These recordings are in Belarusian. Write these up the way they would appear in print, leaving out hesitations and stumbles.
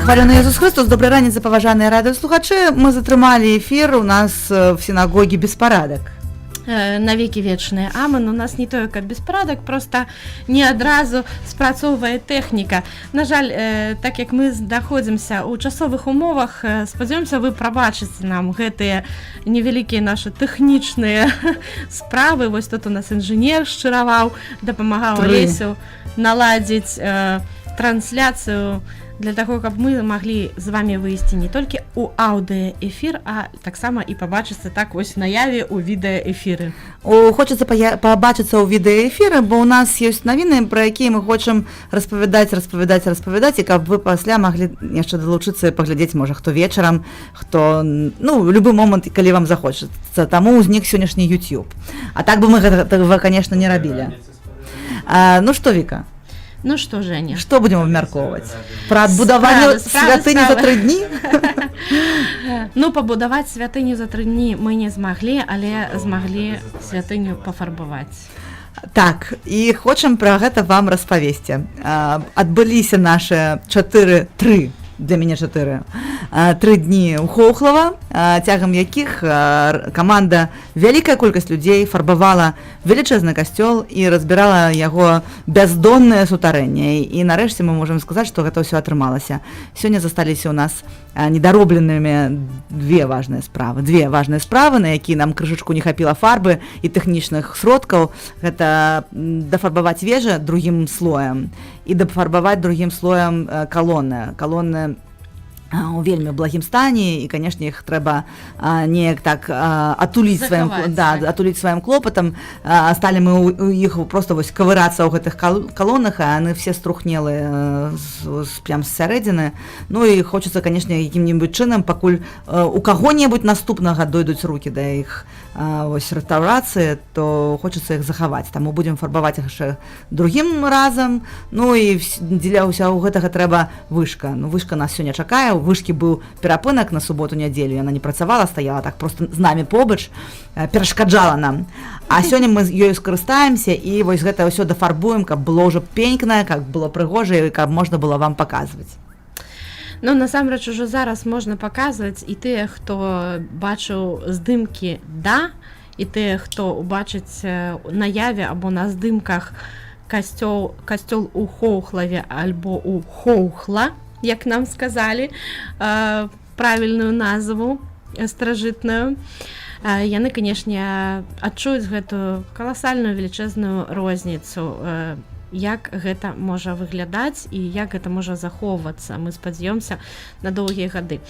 Пахвалены Ісус Христос, добрай раніцы, паважаныя радыёслухачы. Мы затрымалі эфір, у нас в сінагогі беспарадак. Навеки вечныя. Амен, у нас не тое, каб беспарадак, просто не адразу спрацоўвае тэхніка. На жаль, так як мы знаходзімся ў часовых умовах, спадзяёмся, вы прабачыце нам гэтыя невялікія нашы тэхнічныя справы. Вось тут у нас інжынер шчыраваў, дапамагаў Алесю наладзіць трансляцыю для таго, каб мы маглі з вами выйсці не толькі ў аўдыоэфір, а таксама і пабачыцца так вось наяве ў відэаэфіры. Хочацца пабачыцца ў відэаэфіры, бо ў нас ёсць навіны, пра якія мы хочам распавядаць, і каб вы пасля маглі яшчэ далучыцца і паглядзець, можа, хто вечарам, хто, любы момант, калі вам захочацца. Таму ўзнік сённяшні YouTube. А так бы мы гэтага, конечно, не рабілі. Ну што, Віка? Ну что, Женя? Что будем обмярковывать? Про отбудование святыни за 3 дні? Ну, пабудаваць святыню за 3 дні мы не змаглі, але змаглі святыню пафарбаваць. Так, і хочам пра гэта вам распавесці. Адбыліся нашы 3 для мяне 4 дні ў Хоўхлава, цягам якіх каманда, вялікая колькасць людзей фарбавала велічэзны касцёл і разбірала яго бяздоннае сутарэнне. І нарэшце мы можам сказаць, што гэта ўсё атрымалася. Сёння засталіся ў нас недаробленымі две важныя справы, на якія нам крышачку не хапіла фарбы і тэхнічных сродкаў. Гэта дафарбаваць вежы другім слоем і дафарбаваць другім слоем калоны у вельмі благім стане, і, канешне, іх трэба неяк так атуліць сваім клопатам. Сталі мы у іх проста вось кавырацца ў гэтых калонах, а яны все струхнелыя прям з сярэдзіны. Ну і хочацца, канешне, якім-небудзь чынам, пакуль у каго-небудзь наступнага дойдуць рукі да іх вось рэстаўрацыі, то хочацца іх захаваць. Таму будзем фарбаваць яшчэ другім разам. Ну і дзеля ўсяго гэтага трэба вышка. Ну, вышка нас сёння чакае. У вышкі быў перапынак на суботу-нядзелю, яна не працавала, стаяла так проста з намі побач, перашкаджала нам. А сёння мы ёю скарыстаемся і вось гэта ўсё дафарбуем, каб было ўжо пенькнае, каб было прыгожа і каб можна было вам паказваць. Ну, насамрэч, ужо зараз можна паказваць і тыя, хто бачыў здымкі і тыя, хто убачыць наяве або на здымках касцёл у Хоўхлаве альбо у Хоўхла, як нам сказалі, правільную назву старажытную. Яны, канешне, адчуюць гэтую каласальную велічэзную розніцу, як гэта можа выглядаць і як гэта можа захоўвацца. Мы спадзяёмся на доўгія гады.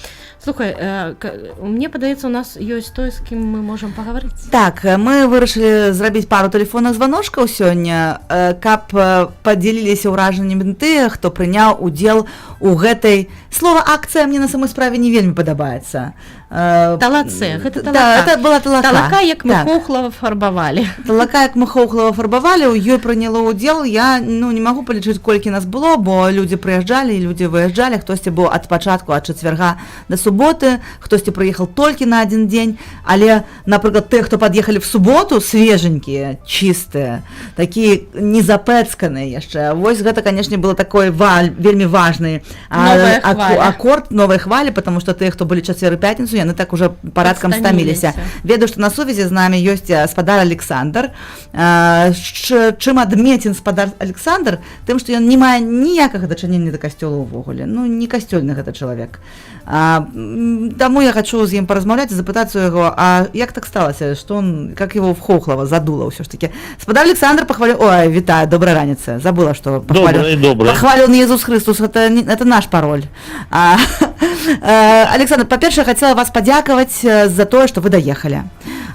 Слухай, мне падаецца, у нас ёсць той, з кім мы можам пагаварыць. Так, мы вырашылі зрабіць пару тэлефонных званочкаў сёння, каб падзяліліся ўражаннямі тыя, хто прыняў удзел у гэтай... Слова акцыя мне на самой справе не вельмі падабаецца. Талаце, гэта талака. Гэта была талака. Талака, як мы Хоўхлава фарбавалі. Талака, як мы Хоўхлава фарбавалі, у ёй прыняло ўдзел. Я не магу палічыць, колькі нас было, бо людзі прыязджалі і людзі выязджалі. Хтосьці быў ад пачатку, ад чацвярга да суботы, хтосьці прыехаў толькі на адзін дзень. Але, напрыклад, тыя, хто пад'ехалі в суботу, свеженькія, чыстыя, такія незапэцканыя яшчэ. Вось гэта, канешне, было такой вельмі важны акорд новай хвалі, потому што тыя, хто былі чацвер і пятніцу, яны так уже парадкам стаміліся. Ведаю, што на сувязі з намі ёсць спадар Александр. Чым адметен спадар Александр? Тым, што ён не мае ніякага дачынення да касцёла ўвогуле. Ну, не касцёльны гэта чалавек. Таму я хачу з ім паразмаўляць і запытацца у яго, а як так сталася, што он, как его в Хоўхлава задуло ўсё ж таки. Спадар Александр пахваліў... Ой, вітаю, добрая раніца. Забыла, што пахваліў Ісус Христос. Это наш пароль. Александр, па-першае, хацела вас падзякаваць за тое, што вы даехалі.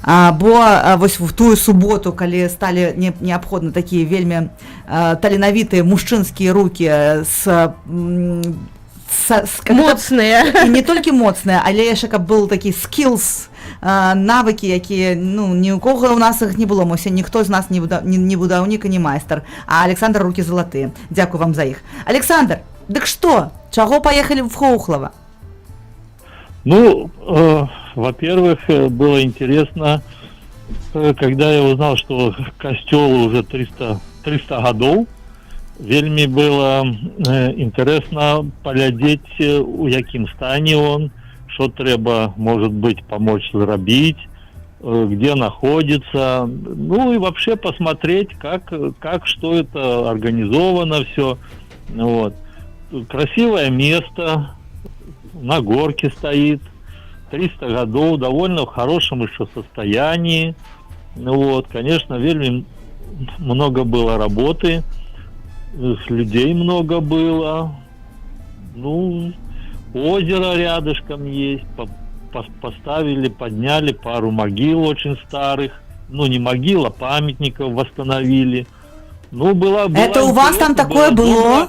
Бо вось в тую суботу, калі сталі неабходны такія вельмі таленавітыя мужчынскія рукі моцныя. І не толькі моцныя, але яшчэ каб был такі skills, навыкі, якія, ні у кого ў нас іх не было. Ніхто з нас не будаўнік і не майстар. А Александр рукі залатыя. Дзякую вам за іх. Александр, дык што? Чаго паехалі в Хоўхлава? Ну, во-первых, было интересно, когда я узнал, что костелу уже 300 годов, Вельмі было інтарэсна паглядзець, у якім стане он, что трэба, может быть, помочь зрабіць, где находится, ну и вообще посмотреть, как что это организовано все. Вот. Красивое место, на горке стоит, 300 годов, довольно в хорошем еще состоянии. Вот, конечно, вельми много было работы, людей много было, ну, озеро рядышком есть, поставили, подняли пару могил очень старых, ну не могил, а памятников восстановили. Ну, Это у вас там такое было?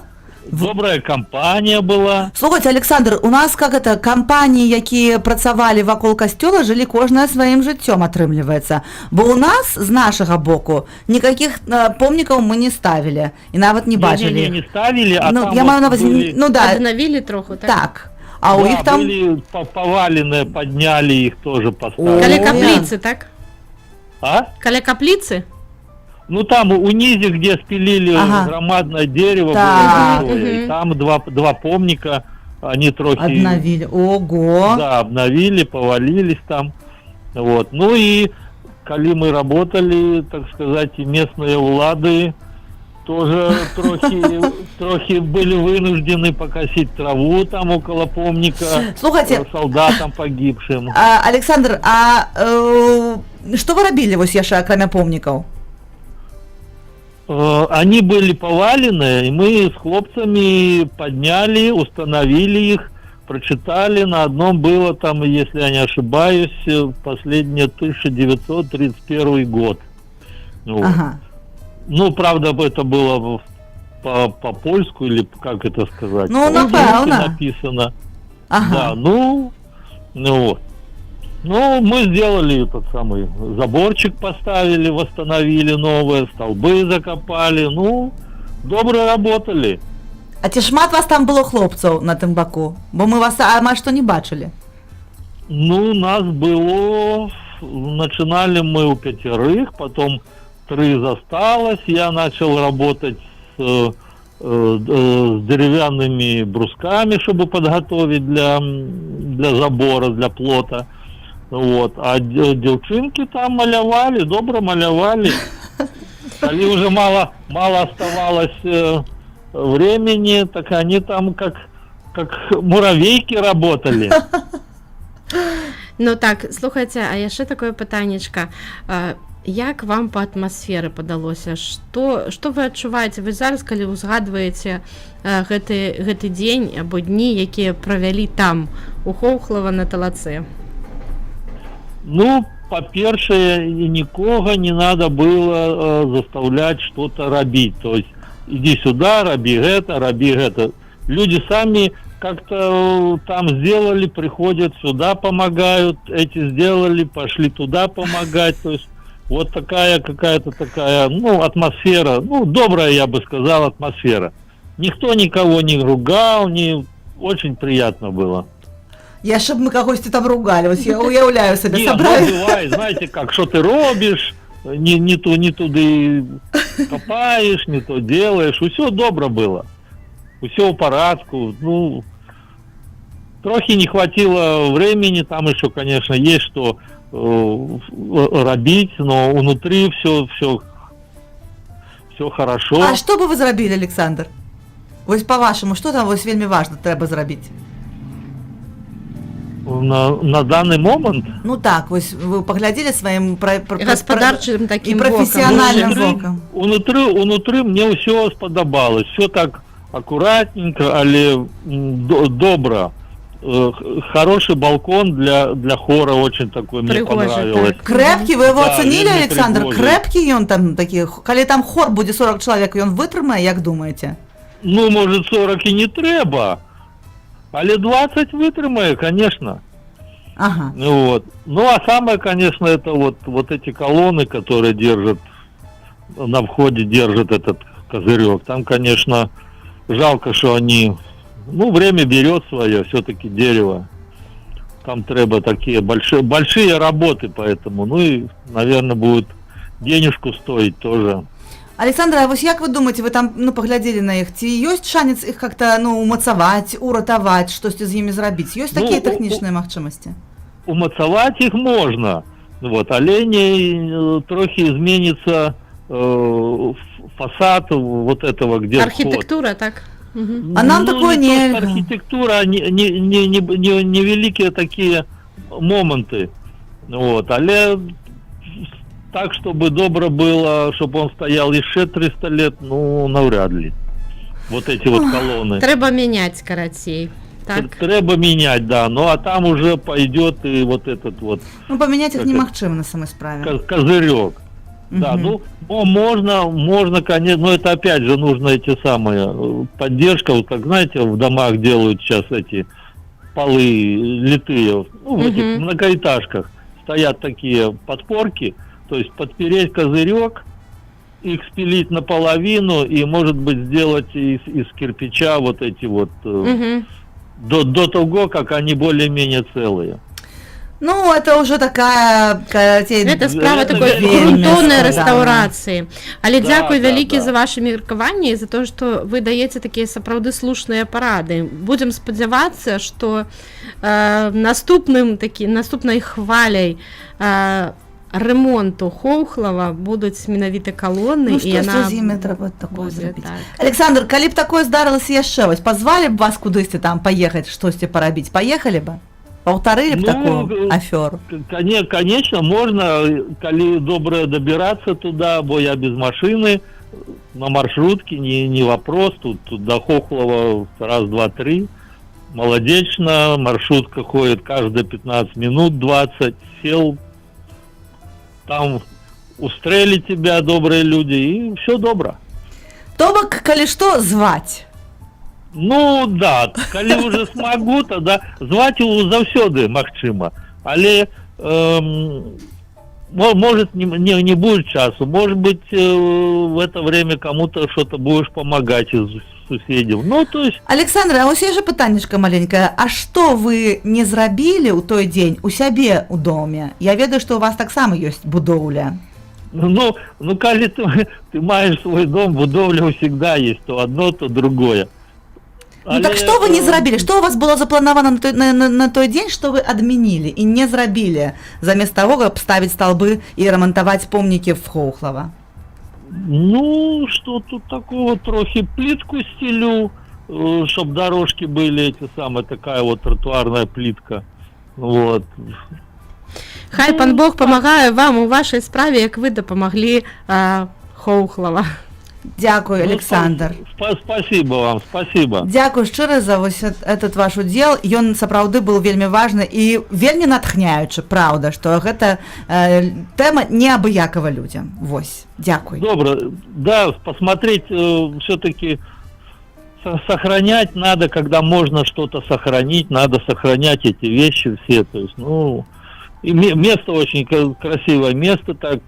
Добрая компания была. Слухайте, Александр, у нас как это, компании, якія працавалі вакол касцёла, жылі кожная сваім жыццём, атрымліваецца. Бо у нас, з нашага боку, никаких помнікаў мы не ставили, и нават не бачили. Не ставили, а ну, там я маю на увазі, были... ну да. Обновили троху, так? Так. А у да, их там... были поваленные, подняли их тоже, поставили. Каля каплицы, так? А? Каля каплицы? Ну там у низе, где спилили громадное дерево, так. было большое, и там два помника, они трохи... Обновили, ого! Да, обновили, повалились там. Вот. Ну и, коли мы работали, так сказать, и местные улады тоже трохи были вынуждены покосить траву там около помника. Слухайте, солдатам погибшим. Александр, что вы робили вось яшчэ акрамя помнікаў? Они были повалены, и мы с хлопцами подняли, установили их, прочитали. На одном было там, если я не ошибаюсь, последнее 1931 год. Вот. Ага. Ну, правда, это было по-польску, или как это сказать? Ну, напевно. Написано. Ага. Да, ну вот. Ну, мы сделали этот самый заборчик, поставили, восстановили новые, столбы закопали. Ну, добро работали. А ці шмат вас там было хлопцаў на тым баку? Бо мы вас амаль што не бачылі. Ну, нас было... Начинали мы у 5, потом 3 засталось. Я начал работать с деревянными брусками, чтобы подготовить для забора, для плота. Вот. А девчонки там малявали, добро малявали. Коли уже мало оставалось времени, так они там как муравейки работали. Ну так, слухайте, а яшчэ такое пытаннечка. Як вам па атмасферы падалося? Што вы адчуваеце? Вы зараз, калі узгадваеце гэты дзень або дні, якія правялі там, у Хоўхлава на Талацэ? Ну, по-перше, никого не надо было заставлять что-то робить. То есть, иди сюда, роби это. Люди сами как-то там сделали, приходят сюда, помогают. Эти сделали, пошли туда помогать. То есть, вот такая какая-то такая, ну, атмосфера. Ну, добрая, я бы сказал, атмосфера. Никто никого не ругал, очень приятно было. Я щоб ми когось там ругали, ось я уявляю себе, собрали. Ну, бывает, знаете, как, что ты робишь, не туди копаешь, не то делаешь, все добро было, все в порядку, ну, трохи не хватило времени, там еще, конечно, есть что робить, но внутри все хорошо. А что бы вы зробили, Александр? Ось по-вашему, что там ось вельми важно треба зробити? На данный момент? Ну так, ось вы поглядели своим господарчым таким профессиональным боком. Унутры мне все сподобалось, все так аккуратненько, але добро. Хороший балкон для хора, очень такой, мне понравилось. Так. Крепкий, вы его оценили, да, Александр? Крепкий он там такие, коли там хор будет 40 человек, и он вытрымае, як думаете? Ну, может, 40 и не треба, але 20 вытрымае, конечно. Ага. Вот. Ну, а самое, конечно, это вот эти колонны, которые держат, на входе держат этот козырек. Там, конечно, жалко, что они... Ну, время берет свое, все-таки дерево. Там треба такие большие работы, поэтому, ну и, наверное, будет денежку стоить тоже. Александра, а вось як вы думаеце, вы там паглядзелі на іх, ці ёсць шанец іх как-то умацаваць, уратаваць, штосьці з імі зрабіць? Ёсць такія тэхнічныя магчымасці? Умацаваць іх можна, вот, але не трохи изменится фасад вот этого, где архитектура, так? Угу. А нам такое не... Архитектура, невеликие такие моменты, вот, але так, чтобы добро было, чтобы он стоял еще 300 лет, ну, навряд ли. Вот эти вот колонны. Треба менять, карацей. Так. Треба менять, да. Ну, а там уже пойдет и вот этот вот... Ну, поменять их немагчыма на самой справе. Козырек. Да, ну, можно, конечно, но это опять же нужно эти самые, поддержка, вот как, знаете, в домах делают сейчас эти полы литые, ну, в этих многоэтажках стоят такие подпорки, то есть подпереть козырек, их спилить наполовину и, может быть, сделать из кирпича вот эти вот, до того, как они более-менее целые. Ну, это уже такая... Это справа такой грунтовной рэстаўрацыі. Але дзякуй вялікі за ваши меркаванні і за то, што вы даеце такія сапраўды слушныя парады. Будзем спадзявацца, што наступнай хваляй ремонту Хоўхлава будуць менавіта калоны, і яна будзе так. Александр, калі б такое здарылася яшчэ, вось пазвалі б вас кудысьці там паехаць, штосьці парабіць, паехалі бы? Паўтарылі б такую аферу? Конечно, можно, калі добра добираться туда, бо я без машины, на маршрутке, не вопрос, тут до Хохлова раз, два, три, молодечно, маршрутка ходит каждые 15 минут, 20, сел, там устрели тебя добрые люди, и все добро. То бок, калі што, звать? Ну, да, калі уже смогу, тогда звать его заўсёды магчыма, але может не будет часу, может быть в это время кому-то что-то будешь помогать из суседзяў. Ну, то есть... Александр, а ось яшчэ пытаннечка маленькае, а што вы не зрабілі ў той дзень у сябе ў доме? Я ведаю, што у вас таксама ёсць будоўля. Ну, калі ты маешь свой дом, будоўля всегда есть, то одно, то другое. Ну так што вы не зрабілі? Што у вас было запланавана на той дзень, што вы адмянілі і не зрабілі, замест таго, каб ставіць столбы і рамантаваць помнікі в Хоўхлава? Ну, что тут такого, трохи плитку стелю, чтобы дорожки были эти самые, такая вот тротуарная плитка. Вот. Хай пан Бог помагае вам у вашей справе, як вы дапамаглі Хоўхлава. Дякую, Александр. Спасибо вам, спасибо. Дякую шчыра за вось этот ваш удзел. Ён сапраўды быў вельмі важны і вельмі натхняючы, праўда, што гэта тэма неабыякава людзям. Вось, дякуй. Добро, да, посмотреть, все-таки сохранять надо, когда можно что-то сохранить, надо сохранять эти вещи все, то есть, ну, и место очень красивое место, так...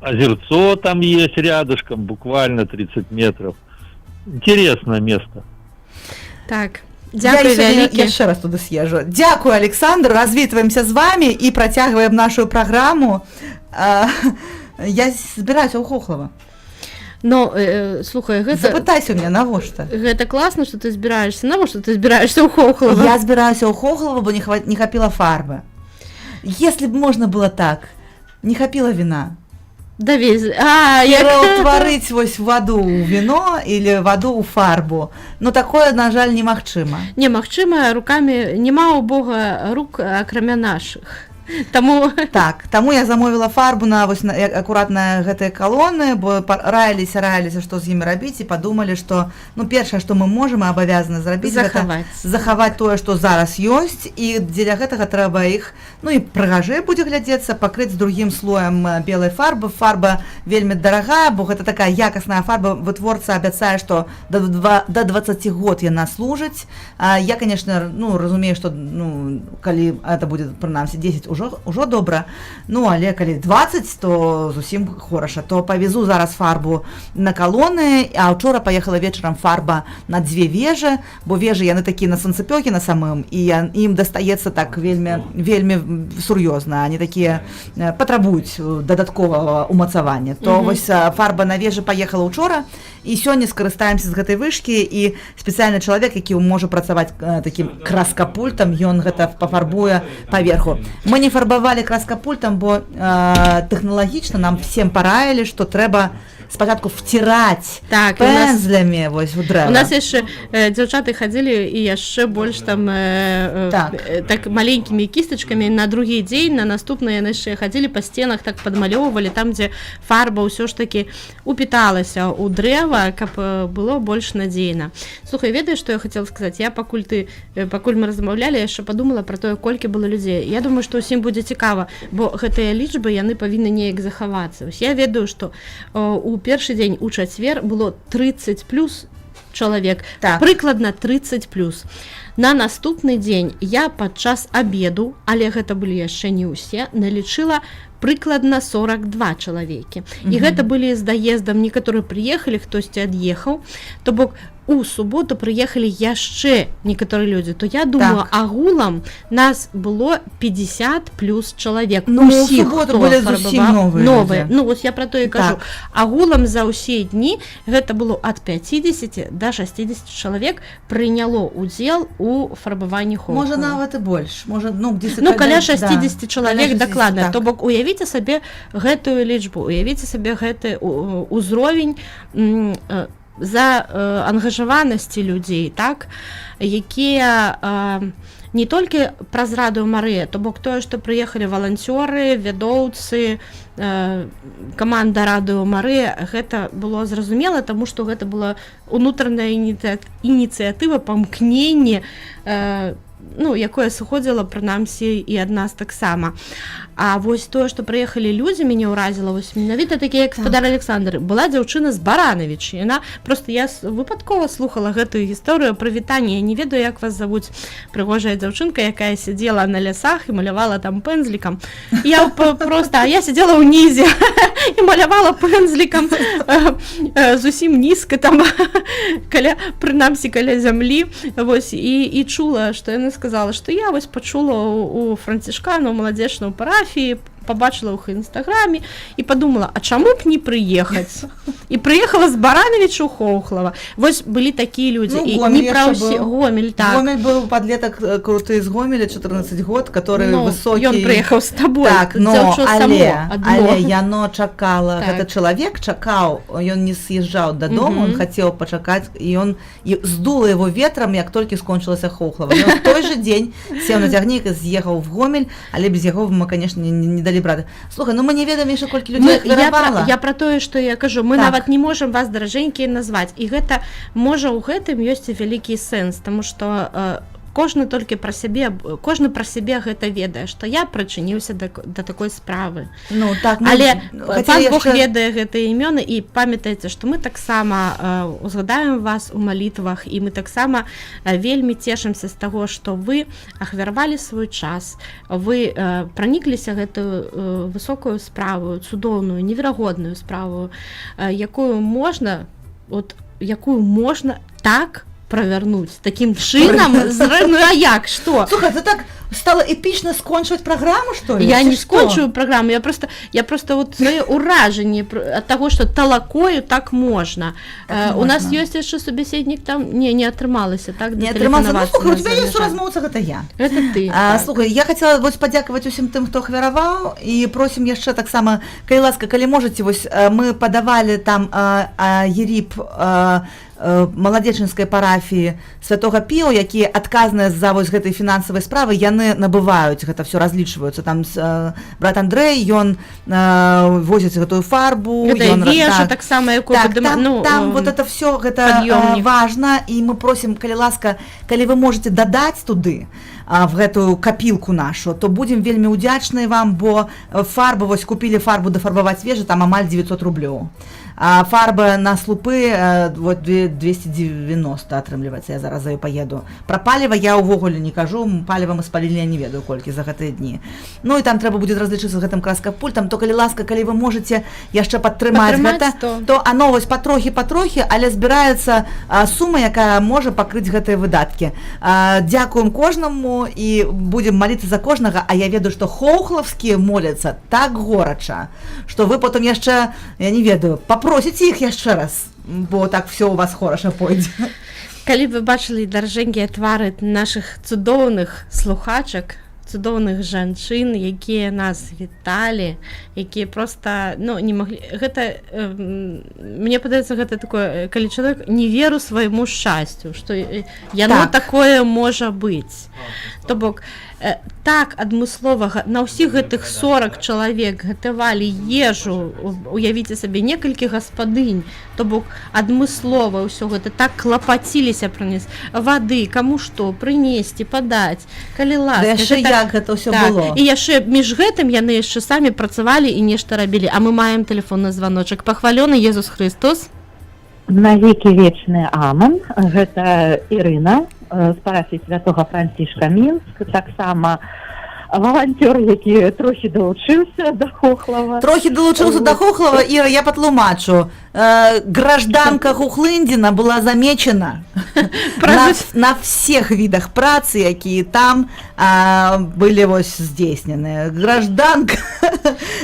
Озерцо там есть рядышком, буквально 30 метров. Интересное место. Так, дякую вялікі. Я еще раз туда съезжу. Дякую, Александр. Развитываемся с вами и протягиваем нашу программу. Я збираюсь у Хохлова. Ну, слухай, гэта... Запытайся у меня, навошта? Гэта класна, што ты збіраешься. Навошта ты збіраешься ў Хохлова? Я збіраюся ў Хохлова, бо не хапіла фарбы. Если бы можно было так, не хапіла вина. Пераўтварыць вось ваду ў віно или ваду ў фарбу. Но такое, на жаль, немагчыма. Немагчыма, руками няма у Бога рук, акрамя нашых. Таму я замовіла фарбу на вось акуратна гэтыя калоны, бо раіліся, што з імі рабіць, і падумалі, што ну першае, што мы можам і абавязаны зрабіць, захаваць тое, што зараз ёсць, і дзеля гэтага трэба іх, ну і прыгажэй будзе глядзецца, пакрыць другім слоем белай фарбы. Фарба вельмі дарагая, бо гэта такая якасная фарба, вытворца абяцае, што да 20 год яна служыць. Я, конечно, ну разумею, што ну калі это будзе прынамсі 10, ужо добра. Ну, але калі 20, то зусім хораша. То павезу зараз фарбу на калоны, а учора паехала вечарам фарба на 2 вежы, бо вежы яны такія на сонцапёкі на самым, і ім дастаецца так вельмі сур'ёзна, они такія патрабуюць дадатковага умацавання. То вось фарба на вежы паехала учора, і сёння скарыстаемся з гэтай вышкі, і спецыяльны чалавек, які можа працаваць такім краскапультам, ён гэта пафарбуе паверху. Мы не фарбавалі краскапультам, бо тэхналагічна нам всем параілі, што трэба спачатку вціраць Так, пензлямі вось у дрэва. У нас яшчэ дзяўчаты хадзілі і яшчэ больш там так маленькімі кістачкамі на другі дзень, на наступны яны яшчэ хадзілі па сценах, так падмалёўвалі там, дзе фарба ўсё ж такі упіталася ў дрэва, каб было больш надзейна. Слухай, ведаеш, што я хацела сказаць? Я пакуль мы размаўлялі, яшчэ падумала пра тое, колькі было людзей. Я думаю, што ўсім будзе цікава, бо гэтыя лічбы яны павінны неяк захавацца. Я ведаю, што у першы дзень у чацвер было 30 плюс чалавек, Так. прыкладна 30 плюс. На наступны дзень я падчас абеду, але гэта былі яшчэ не ўсе, налічыла прыкладна 42 чалавекі. І гэта былі з даездам, некаторыя прыехалі, хтосьці ад'ехаў, то бок у суботу прыехалі яшчэ некаторыя людзі, то я думаю, агулам нас было 50 плюс чалавек. Ну, усіх, у суботу хто былі зусім фарбаваў. новыя людзі. Ну, вось я пра тое і кажу. Так. Агулам за ўсе дні гэта было ад 50 до 60 чалавек прыняло ўдзел у фарбаванні Хоўхала. Можа нават і больш, можа, Каля 60 чалавек, каля 60, дакладна. так. То бок уявіце сабе гэтую лічбу, уявіце сабе гэты ўзровень заангажаванасці людзей, так, якія не толькі праз Радыё Марыя, то бок тое, што прыехалі валанцёры, вядоўцы, каманда Радыё Марыя, гэта было зразумела, таму што гэта была унутраная ініцыятыва памкнення, якое сыходзіла прынамсі і ад нас таксама. А вось тое, што прыехалі людзі, мяне ўразіла, вось менавіта такі, як гаспадар Александр. Была дзяўчына з Баранавіч, яна просто, я выпадкова слухала гэтую гісторыю прывітання, я не ведаю, як вас завуць, прыгожая дзяўчынка, якая сидзела на лясах і малявала там пензлікам. Я сидзела ўнізе і малявала пензлікам зусім нізка там, прынамсі каля зямлі, вось, і чула, што яна сказала, што я вось пачула у францішкану, маладзечную парафію, побачила ў іх інстаграмі і подумала, а чаму б не прыехаць? І прыехала з Барановича ў Хоўхлава. Вось былі такія людзі. Ну, і Гомель не пра ўсе. Гомель, так. Гомель быў падлетак круты з Гомеля, 14 год, который высокі. Ён прыехаў з табой. Так, але яно чакала, гэта чалавек чакаў, ён не з'язджаў дадому, он хацеў пачакаць, і ён здула его ветрам, як толькі скончылася Хоўхлава. Ён той же дзень сеў на цягнік і з'ехаў в Гомель, але без яго мы, конечно, не далі браты. Слухай, ну мы не ведаем яшчэ колькі людзей ахвяравала. Я пра тое, што я кажу, мы нават не можам вас, даражэнькія, назваць. І гэта, можа, у гэтым ёсць вялікі сэнс, таму што кожны толькі пра сябе, кожны пра сябе гэта ведае, што я прычыніўся да такой справы. Ну, так, але пан Бог ведае гэтыя імёны, і памятайце, што мы таксама узгадаем вас у малітвах, і мы таксама вельмі цешымся з таго, што вы ахвяравалі свой час, вы пранікліся гэтую высокую справу, цудоўную, неверагодную справу, якую можна так правярнуць такім чынам. Ну а як, што? Слухай, ты так стала эпічна скончваць праграму, што ли? Я не скончую праграму, я просто вот свае ўражанні ад таго, што талакою так можна. У нас ёсць яшчэ субяседнік там? Не атрымалася, так? Не атрымалася. Ну, слухай, у тебя ёсць размоўца, гэта я. Гэта ты. Слухай, я хацела вось падзякаваць усім тым, хто ахвяраваў, і просім яшчэ таксама, калі ласка, калі можаце, вось мы падавалі там ЕРИП маладзечынскай парафіі Святога Піо, якія адказныя за вось гэтай фінансавай справы, яны набываюць гэта все, разлічваюцца. Там брат Андрэй, ён возіць гэтую фарбу, гэта вежа таксама, якую там вот это все, гэта важна, і мы просім, калі ласка, калі вы можете дадаць туды в гэтую капілку нашу, то будзем вельмі удзячныя вам, бо фарбу, вось купілі фарбу дафарбаваць вежы, там амаль 900 рублёў. А фарба на слупы, вот 290 атрымліваецца, я зараз за ёй паеду. Пра паліва я ўвогуле не кажу, паліва мы спалілі, я не ведаю колькі за гэтыя дні. Ну і там трэба будзе разлічыцца з гэтым краскапультам, то калі ласка, калі вы можаце яшчэ падтрымаць гэта, то оно вось патрохі, але збіраецца сума, якая можа пакрыць гэтыя выдаткі. Дзякуем кожнаму і будзем маліцца за кожнага, а я ведаю, што хоўхлаўскія моляцца так горача, што вы потым яшчэ, я не ведаю, папросіце іх яшчэ раз, бо так все у вас хораша пойдзе. Калі вы бачылі даражэнькія твары нашых цудоўных слухачак, цудоўных жанчын, якія нас віталі, якія проста, ну, не маглі... Гэта, мне падаецца, гэта такое, калі чалавек не веру свайму шчасцю, што яно такое можа быць. То бок, так адмыслова на ўсіх гэтых 40 чалавек гатавалі ежу, уявіце сабе, некалькі гаспадынь, то бок адмыслова ўсё гэта так клапаціліся прынесці вады, каму што прынесці, падаць, калі ласка. Да яшчэ як гэта ўсё было. І яшчэ між гэтым яны яшчэ самі працавалі і нешта рабілі. А мы маем тэлефонны званочак. Пахвалёны Езус Христос. Навекі вечны аман. Гэта Ірына з парафіі святога Францішка Мінск, таксама валанцёр, які трохі далучыўся да Хохлава. Трохі далучыўся да Хохлава, Іра, я патлумачу. Гражданка Хухлындзіна была замечена на всех видах працы, якія там былі вось здзейснены. Гражданка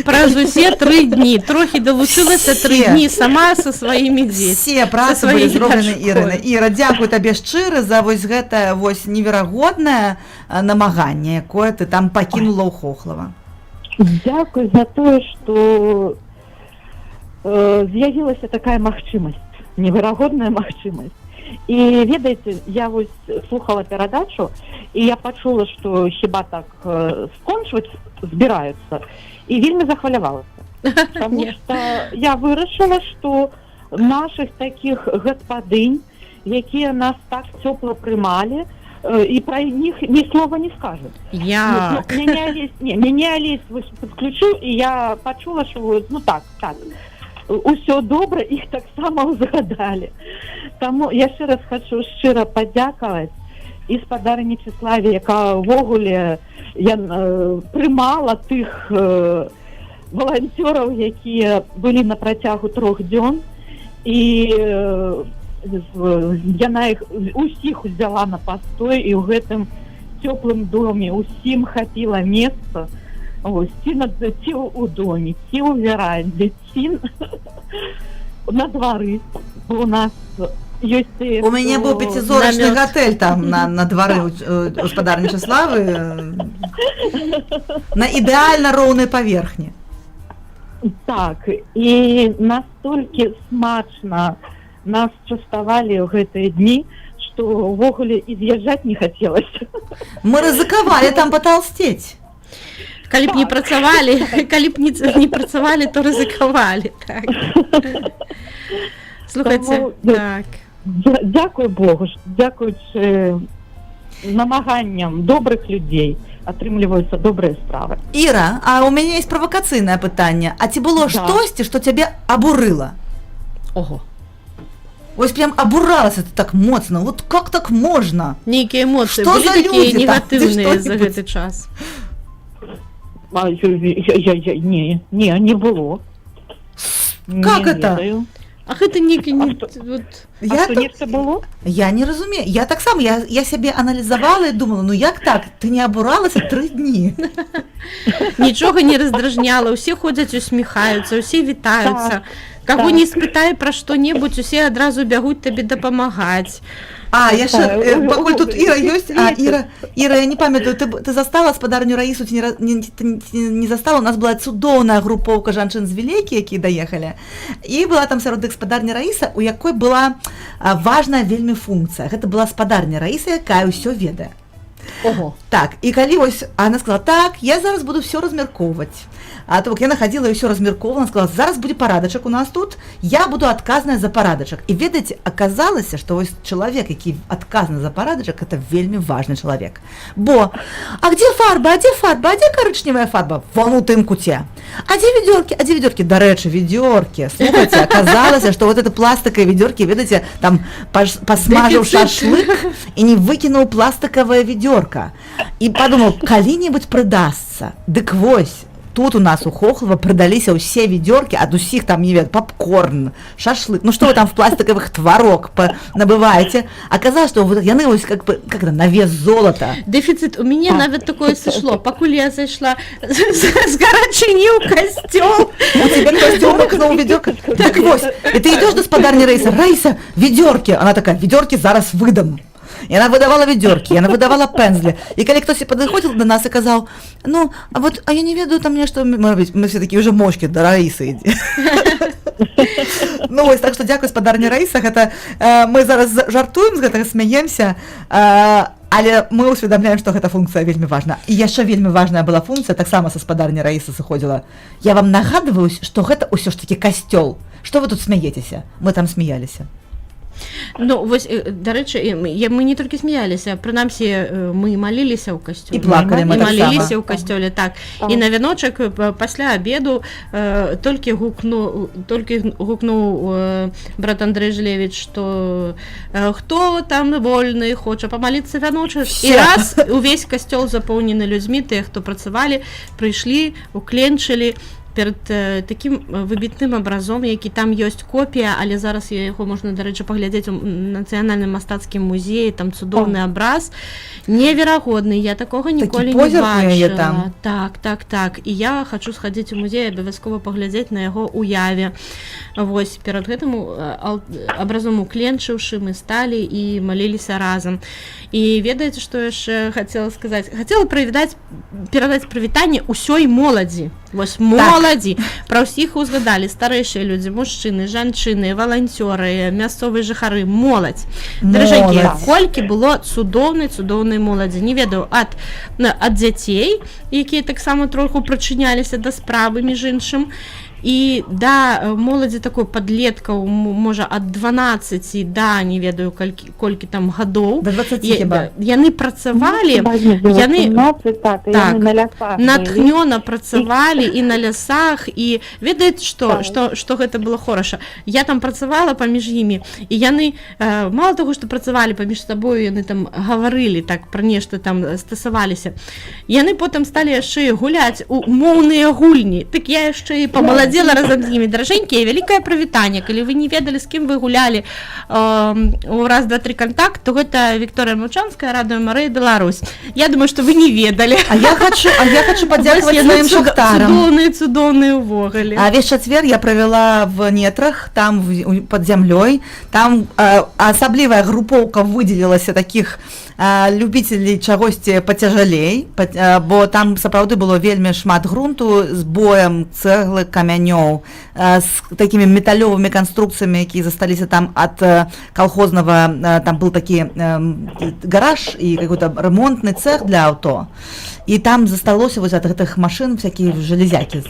праз усе 3 дні, трохі далучылася 3 дні сама са сваімі дзецьмі. Все працы былі зроблены Ірына. Іра, дзякую табе шчыра за вось гэтае вось неверагоднае намаганне, якое ты там пакінула ў Хохлава. Дзякуй за тое, што з'явілася такая магчымасць, неверагодная магчымасць. І ведаеце, я вось слухала перадачу, і я пачула, што хіба так скончваць збіраюцца, і вельмі захвалявалася. Таму што я вырашыла, што нашых такіх гаспадынь, якія нас так цёпла прымалі, і пра них ні слова не скажуць. Як? Мяне Алесь подключыў, і я пачула, што ну так, усё добра, іх таксама ўзгадалі. Таму яшчэ раз хочу шчыра падзякаваць і спадарні Чеславе, якая ўвогуле прымала тых валанцёраў, якія былі на працягу 3 дзён, і яна іх усіх узяла на пастой, і ў гэтым цёплым доме усім хапіла месца, ці ў доме, ці ў верандзе, ці на двары. У нас ёсць... У мяне быў 5-зорачны гатэль там на двары у спадарні Чеславы, на ідэальна роўнай паверхні. Так, і настолькі смачна нас частавалі ў гэтыя дні, што ўвогуле і з'язджаць не хацелася. Мы рызыкавалі там паталсцець. Калі б не працавалі, не працавалі, то рызыкавалі. Так. Слухайце, так. Дзякуй Богу, дзякуючы намаганням добрых людзей атрымліваюцца добрыя справы. Іра, а у мяне ёсць правакацыйнае пытанне. А ці было штосьці, што цябе абурыла? Ого. Вось прям абуралася ты так моцна. Вот как так можна? Нейкія эмоцыі былі такія негатыўныя за гэты час? Не было. Как это? А гэта нейкі... нешта было? Я не разумею. Я таксама, я сябе аналізавала і думала, ну як так? Ты не абуралася 3 дні. Нічога не раздражняла, усе ходзяць, усміхаюцца, усе вітаюцца. Каго не спытай пра што-небудзь, усе адразу бягуць табе дапамагаць. А, яшчэ, пакуль тут Іра ёсць, Іра, я не памятаю, ты застала спадарню Раісу, ці не застала? У нас была цудоўная групоўка жанчын з Вілейкі, якія даехалі, і была там сярод іх спадарня Раіса, у якой была важная вельмі функцыя. Гэта была спадарня Раіса, якая ўсё ведае. Ого. Так, і калі вось она сказала, так, я зараз буду все размяркоўваць. А то яна хадзіла і ўсё размяркоўвала, сказала, зараз будзе парадачак у нас тут, я буду адказная за парадачак. І ведаеце, аказалася, што вось чалавек, які адказны за парадачак, это вельмі важны чалавек. Бо, а где фарба, а где карычневая фарба? Вон у тым куце. А дзе ведёркі? Дарэчы, ведёркі. Слухайце, аказалася, што вот это пластиковые ведёркі, ведаеце, там посмажыў шашлык і не выкінуў пластиковое ведёрка. І подумал, калі-небудзь прыдасца. Дык вось, тут у нас у Хохлова продаліся ўсе ведёркі, ад усіх там, не ведаю, попкорн, шашлык, ну что вы там в пластиковых творог набываете? Оказалось, что вот яны ось как это, на вес золота. Дефицит. У меня навіть такое сошло. Покуль я зайшла с гарачыні ў касцёл. У тебя костюм макнул ведёрка. Так вось, и ты идешь до спадарни Раиса, Раиса, ведёрки. Она такая, ведёрки зараз выдам. И она выдавала ведёрки, она выдавала пензли. И когда кто-то подходил до нас и сказал, ну, а я не ведаю там нечто, мы все такие уже мошки, до Раисы иди. Ну, ось, так что дякую спадарні Раиса, гэта мы зараз жартуем з гэтага, смяемся, але мы усведамляем, што гэта функцыя вельмі важна. І яшчэ вельмі важная была функція, таксама са спадарні Раисы сыходзіла. Я вам нагадваю, што гэта ўсё ж такі касцёл. Што вы тут смяецеся? Мы там смяяліся. Ну, вось, дарэчы, мы не толькі смяяліся, прынамсі, мы маліліся ў касцёле. І плакалі мы таксама. Маліліся ў касцёле, так. І на вяночак пасля абеду толькі гукнуў брат Андрэй Жылевіч, што хто там вольны, хоча памаліцца вяночак. І раз увесь касцёл запоўнены людзьмі, тыя, хто працавалі, прыйшлі, укленчылі перед таким выбітным абразом, які там ёсць копія, але зараз яго можна, дарэчы, паглядзець у нацыянальным мастацкім музеі, там цудоўны абраз, неверагодны, я такога ніколі не бачыла. Так. І я хачу схадзіць у музей, абавязкова паглядзець на яго уяве. Вось, перад гэтым абразом укленчыўшы, мы сталі і маліліся разам. І ведаеце, што яшчэ хацела сказаць? Хацела перадаць прывітанне ўсёй моладзі. Вось моладзі, пра ўсіх узгадалі, старэйшыя людзі, мужчыны, жанчыны, валанцёры, мясцовыя жыхары, моладзь. Даражэнькі, колькі было цудоўнай моладзі, не ведаю, ад дзяцей, якія таксама троху прычыняліся да справы, між іншым, і да моладзі такой падлеткаў, можа, ад 12 да, не ведаю, колькі там гадоў. Да 20 хіба. Яны працавалі, яны натхнёна працавалі і на лясах, і ведаеце, што гэта было хораша. Я там працавала паміж імі, і яны, мала таго, што працавалі паміж сабою, яны там гаварылі, так, пра нешта там стасаваліся. Яны потым сталі яшчэ гуляць у моўныя гульні. Так я яшчэ і памаладзела разам з імі. Даражэнькія, вялікае прывітанне. Калі вы не ведалі, з кім вы гулялі у раз, два, три контакт, то гэта Вікторыя Маўчанская, Радыё Марыя, Беларусь. Я думаю, што вы не ведалі. А я хочу падзякаваць сваім шахтарам. Цудоўныя ўвогуле. А весь чацвер я правяла в нетрах, там под зямлёй. Там асаблівая групоўка выдзелілася такіх любителей чагосьці пацяжалей, бо там сапраўды было вельмі шмат грунту з боем цэглы, камянёў, з такімі металёвымі канструкцыямі, якія засталіся там ад калхознага, там был такі гараж і какой-то ремонтны цех для аўто. І там засталося вось ад гэтых машын всякие железяки.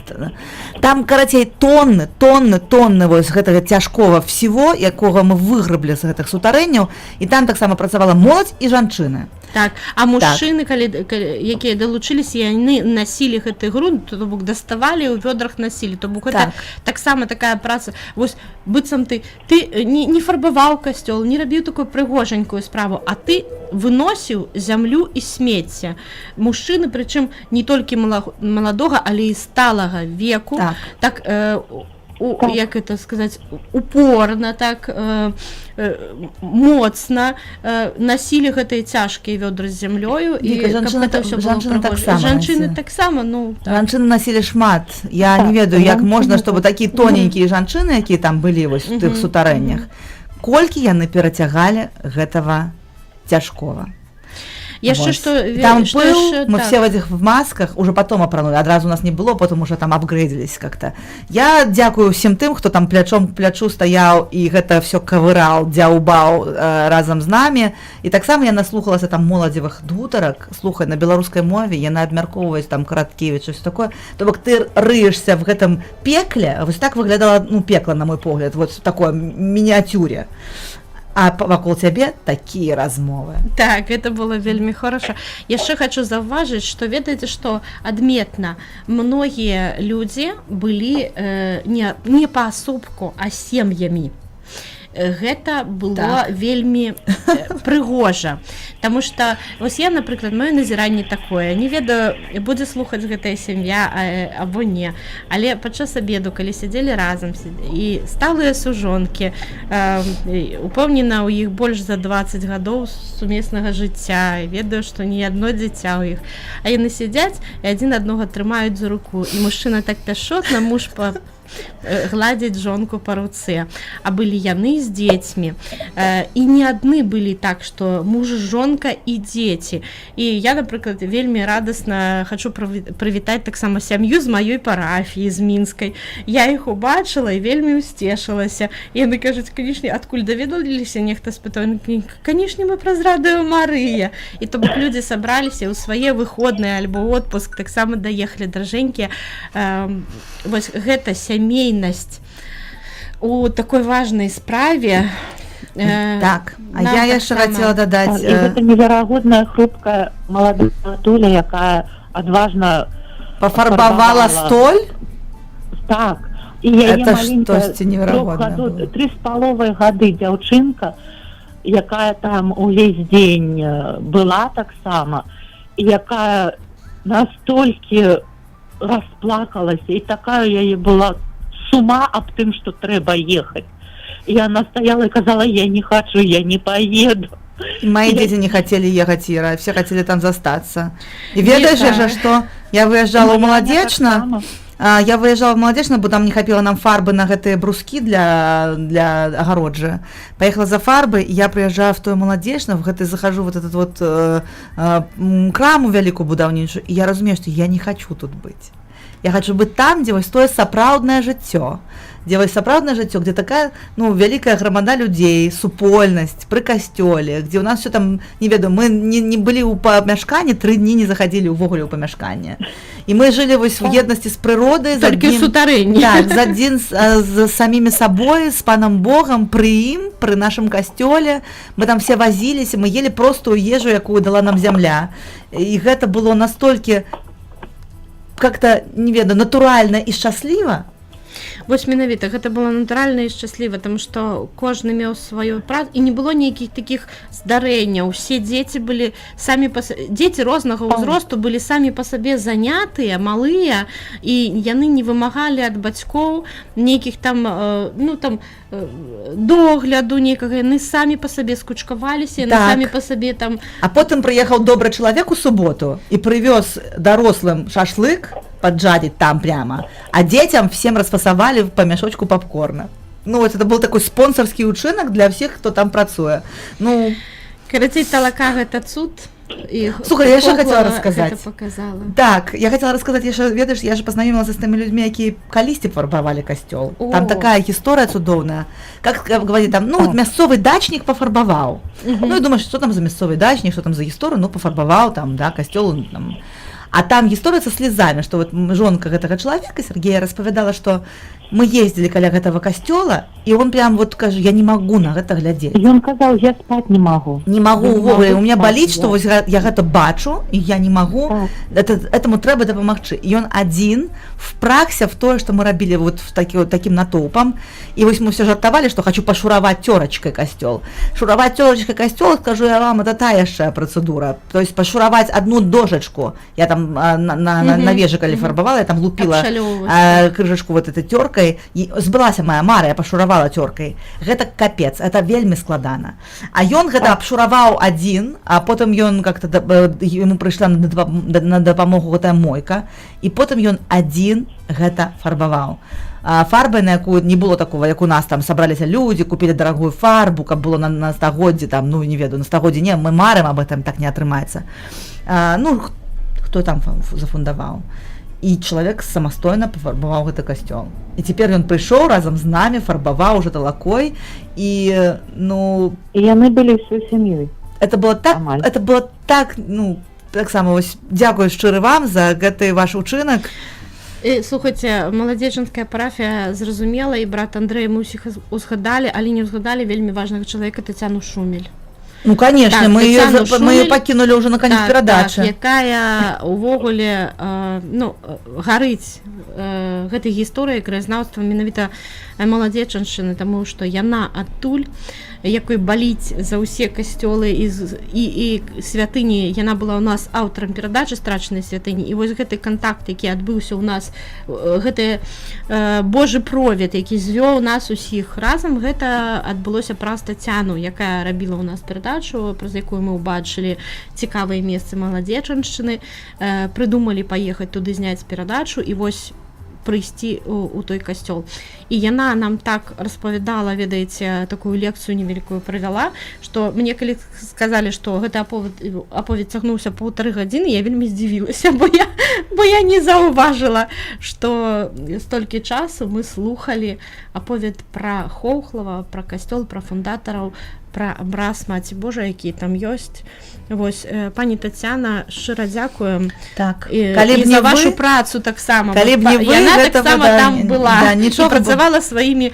Там, карацей, тонны вось гэтага цяжкого всего, якога мы выграблі з гэтых сутарэнняў, і там таксама працавала моладзь і жанчыны. Так, а мужчыны, якія далучыліся, яны насілі гэты грунт, то бок даставалі, у вёдрах насілі, то бок гэта таксама такая праца. Вось, быццам ты не фарбаваў касцёл, не рабіў такую прыгожанькую справу, а ты выносіў зямлю і смецце. Мужчыны, прычым не толькі маладога, але і сталага веку, так як это сказаць, упорна, так моцна насілі гэтыя цяжкія вёдры з зямлёю, і каб гэта ўсё было прыгожа. Жанчыны таксама, ну... Жанчыны насілі шмат. Я не ведаю, як можна, чтобы такія тоненькія жанчыны, якія там былі вось у тых сутарэннях, колькі яны перацягалі гэтага цяжкова. Яшчэ Вот. што Там што был, яшчэ, мы так. все в этих в масках, уже потом опранули, одразу у нас не было, потом уже там апгрейдились как-то. Я дзякую всем тым, хто там плячом к плячу стаяў і гэта все кавыраў, дзяўбаў разам з намі. І таксама я наслухалася там моладзевых гутарак, слухай, на беларускай мове, яны абмяркоўваюць там Караткевіч, что такое. То бок ты рыешься в гэтым пекле, вось так выглядала, ну, пекла, на мой погляд, вот в такой мініяцюре. А вакол цябе такія размовы. Так, это было вельмі хороша. Яшчэ хочу заўважыць, што ведаеце, што адметна, многія людзі былі не паасобку, а сем'ямі. Гэта было Так. вельмі прыгожа. Таму што вось я, напрыклад, маё назіранне такое, не ведаю, будзе слухаць гэтая сям'я або не, але падчас абеду, калі сядзелі разам і сталыя сужонкі, упэўнена, у іх больш за 20 гадоў сумеснага жыцця, і ведаю, што ні адно дзіця ў іх, а яны сядзяць і адзін аднаго трымаюць за руку, і мужчына так пяшотна, муж гладзіць жонку па руцэ, а былі яны з дзецьмі, і не адны былі так, што муж, жонка і дзеці. І я, напрыклад, вельмі радасна хачу прывітаць таксама сям'ю з маёй парафіі, з мінскай. Я іх убачыла і вельмі ўсцешылася. І яны кажуць, канешне, адкуль даведаліся, нехта спытаў, канешне, мы праз радыё Марыя. І то бок людзі сабраліся ў свае выходныя альбо отпуск, таксама даехалі дражэнькі. Вось гэта сямейнасць у такой важнай справе. Так, а нам я яшчэ таксама- хацела дадаць... І гэта неверагодная хрупкая маладая Туля, якая адважна Пафарбавала столь? Так. І яе Это маленькая штосьці неверагоднае было. 3,5 гады дзяўчынка, якая там увесь дзень была таксама, і якая настолькі расплакалася, і такая яе была сума аб тым, што трэба ехаць. І яна стаяла і казала, я не хочу, я не поеду. Мои дети не хотели ехать, Ира, все хотели там застаться. И ведаешь же, что я выезжала в Молодечно, я выезжала в Молодечно, бо там не хапіла нам фарбы на гэтыя бруски для агароджа. Поехала за фарбы, и я приезжаю в той Молодечно, в гэты захожу вот этот вот краму вялікую будаўнічую, и я разумею, что я не хочу тут быть. Я хочу быть там, где вось тое сапраўднае жыццё, где вось сапраўднае жыццё, где такая, ну, вялікая грамада людзей, супольнасць пры касцёле, где у нас все там, не ведаю, мы не былі ў памяшканні, 3 дні не заходили ўвогуле ў памяшканне. І мы жылі вось в еднасці з прыродай, Толькі ў сутарэнні. Так, за адзін з самімі сабой, з панам Богам, пры ім, пры нашым касцёле. Мы там все вазіліся, мы ели простую ежу, якую дала нам зямля. І гэта было настолькі как-то, не ведаю, натуральна і шчасліва. Вось менавіта, гэта было натуральна і шчасліва, таму што кожны меў сваю працу, і не было нейкіх такіх здарэнняў. Усе дзеці былі самі дзеці рознага ўзросту былі самі па сабе занятыя, малыя, і яны не вымагалі ад бацькоў нейкіх там, ну там, догляду некага, яны самі па сабе скучкаваліся, яны Так. самі па сабе там... А потым прыехаў добры чалавек у суботу і прывёз дарослым шашлык поджарить там прямо, а детям всем расфасовали по мешочку попкорна. Ну, вот это был такой спонсорский учинок для всех, кто там працуе. Ну, Карацей, талака гэта цуд. І слухай, я яшчэ хацела расказаць. Гэта показала. Так, я хотела рассказать, ведаешь, я же познакомилась с теми людьми, якія калісьці фарбавалі касцёл. О. Там такая гісторыя цудоўная. Как говорит, там, ну, вот мясцовый дачнік пафарбаваў. Ну, и думаешь, что там за мясцовый дачнік, что там за гісторыя, ну, пафарбаваў, там, да, касцёл, там. А там гісторыя со слезами, что вот жонка гэтага чалавека, Сергея, распавядала, что мы ездили каля гэтага касцёла, и он прям вот кажа, я не могу на гэта глядзець. Ён казаў, я спать не могу. Не могу, Я не увогуле, могу у меня спать, болит, да. что вось я гэта бачу, и я не могу, этому трэба дапамагчы. И он один впрагся в тое, что мы рабілі вот в таким натоўпам, и вось мы все жартавалі, что хочу пашураваць тёрачкай касцёл. Шураваць тёрачкай касцёл, скажу я вам, это та яшчэ процедура. То есть пашураваць одну дожачку, я там на вежы калі фарбавала, я там лупила крыжачку вот этой тёркай, и сбылася моя мара, я пашуравала тёркай. Гэта капец, это вельмі складана. А ён гэта абшураваў адзін, а потым ён как-то ему прыйшла на дапамогу гэтая мойка, і потым ён адзін гэта фарбаваў. фарбай, на якую не было такого, як у нас там сабраліся людзі, купілі дарагую фарбу, каб было на стагоддзі, там, ну, не ведаю, на стагоддзі не, мы марым об этом, так не атрымаецца. Ну, хто там зафундаваў? І чалавек самастойна пафарбаваў гэты касцёл. І цяпер ён прыйшоў разам з намі, фарбаваў уже талакой, і, ну... І яны былі ўсёй сям'ёй. Это было так, ну, таксама, вось, дзякую шчыры вам за гэты ваш учынак. І, слухайце, маладзечанская парафія зразумела, і брат Андрэй, мы ўсіх узгадалі, але не ўзгадалі вельмі важнага чалавека Тацяну Шумель. Ну, конечно, так, мы ее покинули уже на конец передачи. Так, якая увогуле ну, гарыць гэтай гісторыяй краязнаўства менавіта маладзечаншчыны, таму што яна адтуль, якой баліць за ўсе касцёлы і святыні, яна была ў нас аўтарам перадачы страчанай святыні, і вось гэты кантакт, які адбыўся ў нас, гэты Божы провід, які звёў нас усіх разам, гэта адбылося праз Тацяну, якая рабіла ў нас перадачу, праз якую мы ўбачылі цікавыя месцы маладзечаншчыны, прыдумалі паехаць туды зняць перадачу і вось прыйсці у той касцёл. І яна нам так распавядала, ведаеце, такую лекцыю невялікую правяла, што мне калі сказалі, што гэты аповед цягнуўся 1,5 гадзіны, я вельмі здзівілася, бо я не заўважыла, што столькі часу мы слухалі аповед пра Хоўхлава, пра касцёл, пра фундатараў, пра абраз Маці Божай, які там ёсць. Вось, пані Тацяна, шчыра дзякуем. Так. І за вашу працу таксама. Калі б не вы, яна таксама там была і працавала сваімі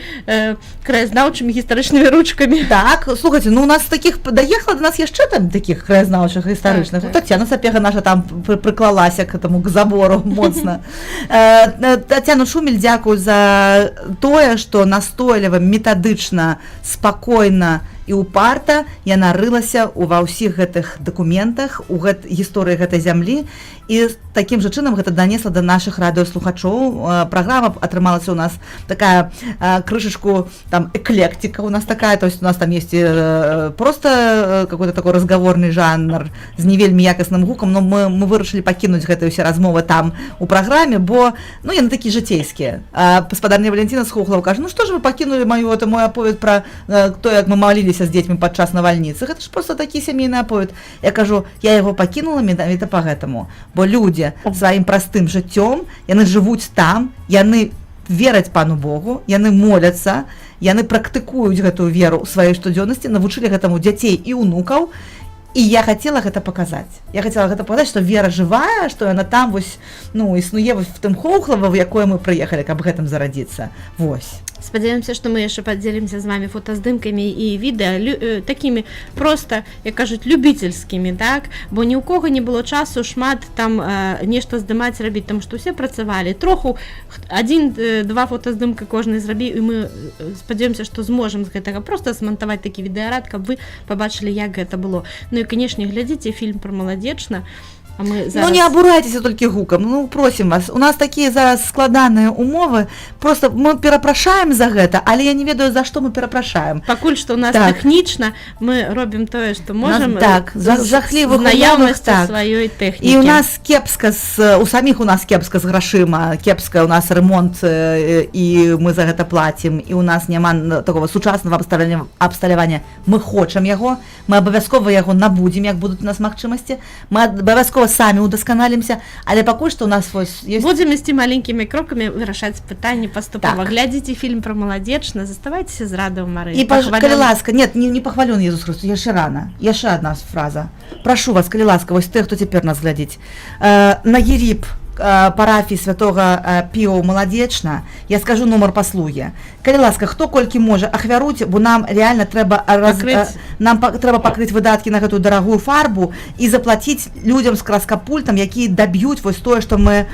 краязнаўчымі гістарычнымі ручкамі. Так, слухайте, ну у нас таких, доехала до нас яшчэ там таких краязнаўчых гістарычных. Так. Тацяна Сапега наша там прыклалася к этому, к забору моцна. Тацяну Шумель дзякую за тое, што настойліва, метадычна, спакойна і упарта яна рылася ва ўсіх гэтых дакументах, у гісторыі гэтай зямлі, і такім жа чынам гэта данесла да нашых радыёслухачоў. Праграма атрымалася у нас такая крышечку там эклектика у нас такая, то есть у нас там есть просто какой-то такой разговорный жанр з не вельмі якасным гукам, но мы вырашылі пакінуць гэтыя ўсе размовы там у праграме, бо ну яны такія жыцейскія. Гаспадарня Валентина з Хоўхлава кажа: ну што ж вы пакінулі мой аповед пра то, як мы маліліся з дзецьмі падчас навальніцы, гэта ж просто такі сямейны аповед. Я кажу, я яго пакінула менавіта па гэтаму, бо людзі сваім простым жыццём, яны жывуць там, яны вераць Пану Богу, яны моляцца, яны практыкуюць гэтую веру ў сваёй штодзённасці, навучылі гэтаму дзяцей і ўнукаў, і я хацела гэта паказаць. Я хацела гэта паказаць, што вера жывая, што яна там вось, ну, існуе вось в тым Хоўхлава, в якое мы прыехалі, каб гэтым зарадзіцца. Вось. Спадзяёмся, што мы яшчэ падзелімся з вами фотаздымкамі і відэа такімі проста, як кажуць, любіцельскімі, так? Бо ні ў кого не было часу шмат там нешта здымаць, рабіць, таму што ўсе працавалі. Троху 1-2 фотаздымка кожны зрабіў, і мы спадзяёмся, што зможам з гэтага проста змантаваць такі відэарад, каб вы пабачылі, як гэта было. Ну і, канешне, глядзіце фільм пра маладзечна. А мы зараз... Ну не абурайцеся толькі гукам, ну просім вас, у нас такія зараз складаныя умовы, просто мы перапрашаем за гэта, але я не ведаю, за што мы перапрашаем. Пакуль што у нас так. Тэхнічна мы робім тое, што можам, так, жахлівых наяўнасці так. сваёй тэхнікі. І у нас кепска, у саміх у нас кепска з грашыма, кепска у нас ремонт, і мы за гэта плацім, і у нас няма такого сучаснага абсталявання. Мы хочам яго, мы абавязкова яго набудзем, як будуць у нас магчымасці, мы абавязкова самі удасканалімся, але пакуль што у нас ёсць... Будзем ісці маленькімі крокамі вырашаць пытанні паступова. Так. Глядзіце фільм пра маладзечна, заставайцеся з радыё Марыі. І калі ласка, нет, не пахвалён Езус Христос, яшчэ рана. Яшчэ адна фраза. Прашу вас, калі ласка, вось тых, хто цяпер нас глядзіць. На Еріп парафіі святога Піо Маладзечна, я скажу нумар паслугі. Калі ласка, хто колькі можа, ахвяруйце, бо нам реально трэба трэба пакрыць выдаткі на гэтую дарагую фарбу і заплаціць людзям з краскапультам, якія даб'юць вось тое, што мы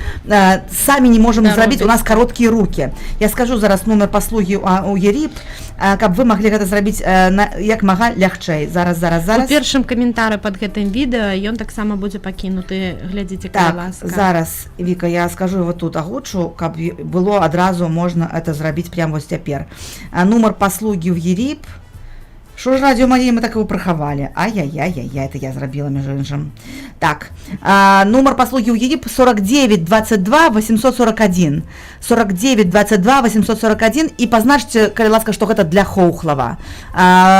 самі не можам зрабіць, у нас кароткія рукі. Я скажу зараз нумар паслугі у Еріп, каб вы маглі гэта зрабіць як мага лягчэй. Зараз. У першым каментары пад гэтым відэа ён таксама будзе пакінуты, глядзіце, калі ласка. Зараз, Віка, я скажу его тут агучу, каб было адразу можна это зрабіць прямо вось цяпер. Нумар паслугі ў Еріп Що ж радіо моє ми так і приховали? Ай-яй-яй-яй, це я зробила, між іншим. Так, номер послуги у ЕИП 49 22 841. 49 22 841. І позначте, калі ласка, што гэта для Хоўхлава.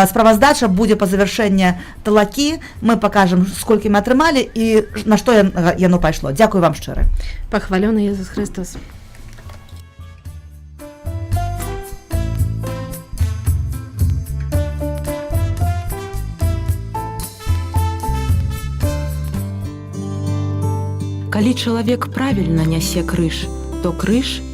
Справаздача будзе па завяршэнні талакі. Мы пакажам, сколькі мы атрымалі і на што яно пайшло. Дзякую вам шчыра. Пахвалёны Езус Христос. Калі чалавек правільна нясе крыж, то крыж